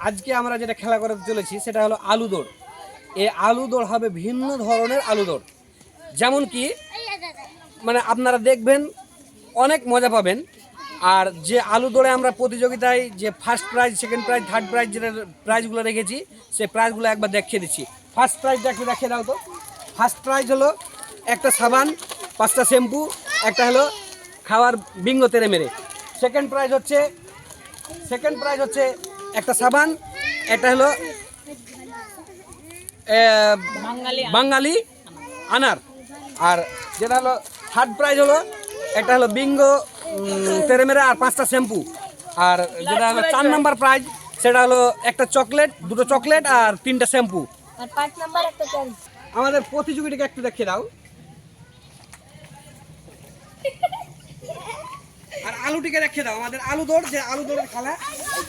আজকে আমরা যেটা খেলা করে চলেছি সেটা হলো আলু দৌড়। এই আলু দৌড় হবে ভিন্ন ধরনের আলু দৌড়, যেমন কি মানে আপনারা দেখবেন অনেক মজা পাবেন। আর যে আলু দৌড়ে আমরা প্রতিযোগিতায় যে first prize, second prize, third prize যেটা প্রাইজগুলো রেখেছি সেই প্রাইজগুলো একবার দেখিয়ে দিচ্ছি। ফার্স্ট প্রাইজটা একটু দেখিয়ে দাও তো। ফার্স্ট প্রাইজ হলো একটা সাবান, 5টা শ্যাম্পু, একটা হলো খাওয়ার বিঙ্গো তেরে মেরে। সেকেন্ড প্রাইজ হচ্ছে একটা সাবান, একটা হলো বাঙালি আনার। আর যেটা হলো থার্ড প্রাইজ হলো একটা হলো বিঙ্গো তেরে মেরে আর 5টা শ্যাম্পু। আর যেটা হলো 4 নাম্বার প্রাইজ সেটা হলো একটা চকলেট, 2টো চকলেট আর 3টা শ্যাম্পু। আর 5 নাম্বার একটা পেন। আমাদের প্রতিযোগিতাকে একটু দেখিয়ে দাও। আর আলুটিকে দেখিয়ে দাও, আমাদের আলু দৌড়, যে আলু দৌড়ের খেলা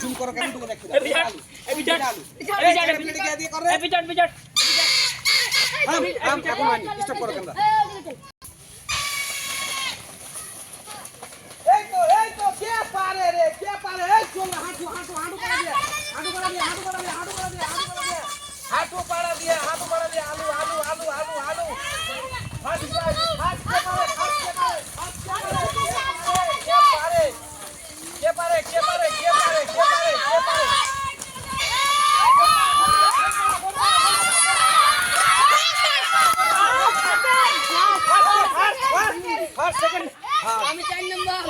জুম করো, কেমনটুকু দেখিয়ে দাও। স্টপ করো ক্যামেরা। এই তো কে পারে রে, কে পারে? এই চল হাঁটু হাঁটু হাঁটু পাড়া দিয়ে, হাঁটু পাড়া দিয়ে, হাঁটু পাড়া দিয়ে, হাঁটু পাড়া দিয়ে, হাঁটু পাড়া দিয়ে, হাঁটু পাড়া দিয়ে, আলু আলু আলু আলু আলু। ফার্স্ট প্রাইজ, ফার্স্ট কে পারে, ফার্স্ট কে পারে, ফার্স্ট কে পারে, কে পারে, কে পারে, কে পারে, কে পারে, কে পারে, কে পারে। ফার্স্ট সেকেন্ড আমি 4 নাম্বার।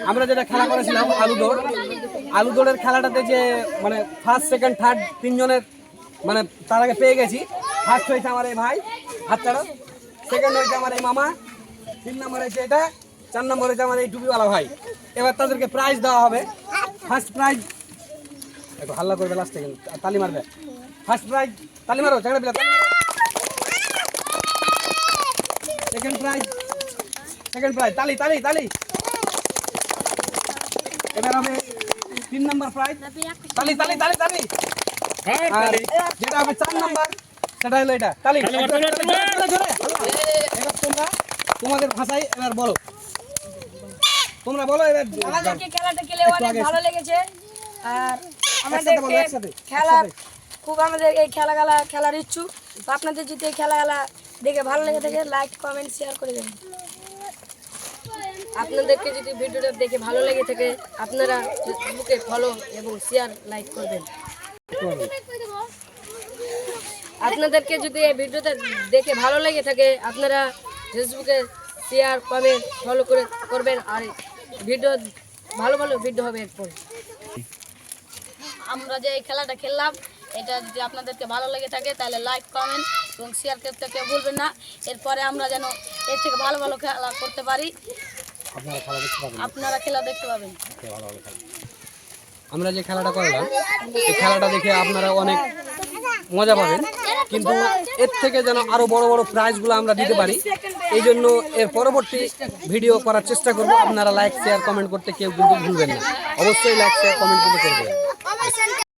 আমরা যেটা খেলা করেছিলাম আলু দৌড়, আলু দৌড়ের খেলাটাতে যে মানে ফার্স্ট সেকেন্ড থার্ড তিনজনের মানে তার আগে পেয়ে গেছি। ফার্স্ট হয়েছে আমার এই ভাই, হাত ছাড়ো। সেকেন্ড হয়েছে আমার এই মামা, 3 নম্বর হয়েছে এটা, 4 নম্বর হয়েছে আমার এই টুপিওয়ালা ভাই। এবার তাদেরকে প্রাইজ দেওয়া হবে। ফার্স্ট প্রাইজ একটু হাল্লা করবে, লাস্ট সেকেন্ড তালি মারবে। ফার্স্ট প্রাইজ তালি মারো, ঝগড়া পিলা। সেকেন্ড প্রাইজ তালি তালি তালি। এবার হবে 3 নাম্বার প্রাইজ, তালি তালি তালি তালি। আর যেটা হবে 4 নাম্বার সেটা হলো এটা, তালি। এবার তোমরা তোমাদের ভাষায় এবার বলো, তোমরা বলো এবার। আমাদেরকে খেলাটা খেলে অনেক ভালো লেগেছে। আর একসাথে বলো, আমাদেরকে একসাথে খেলা খুব, আমাদের এই খেলার ইচ্ছুক। তো আপনাদের যদি এই খেলা দেখে ভালো লেগে থাকে লাইক কমেন্ট শেয়ার করে দেবেন। আপনাদেরকে যদি ভিডিওটা দেখে ভালো লেগে থাকে আপনারা ফেসবুকে ফলো এবং শেয়ার লাইক করবেন। আপনাদেরকে যদি এই ভিডিওটা দেখে ভালো লেগে থাকে আপনারা ফেসবুকে শেয়ার কমেন্ট ফলো করবেন। আর ভিডিও ভালো ভিডিও হবে এরপর। আমরা যে এই খেলাটা খেললাম এটা যদি আপনাদেরকে ভালো লেগে থাকে তাহলে লাইক কমেন্ট এবং শেয়ার করতে কেউ ভুলবেন না। এরপরে আমরা যেন এর থেকে ভালো খেলা করতে পারি, আপনারা খেলা দেখতে পাবেন। আমরা যে খেলাটা করলাম এই খেলাটা দেখে আপনারা অনেক মজা পাবেন, কিন্তু এর থেকে যেন আরো বড় বড় প্রাইজগুলো আমরা দিতে পারি এই জন্য এর পরবর্তী ভিডিও করার চেষ্টা করব। আপনারা লাইক শেয়ার কমেন্ট করতে কেউ কিন্তু ভুলবেন না, অবশ্যই লাইক শেয়ার কমেন্ট করবেন।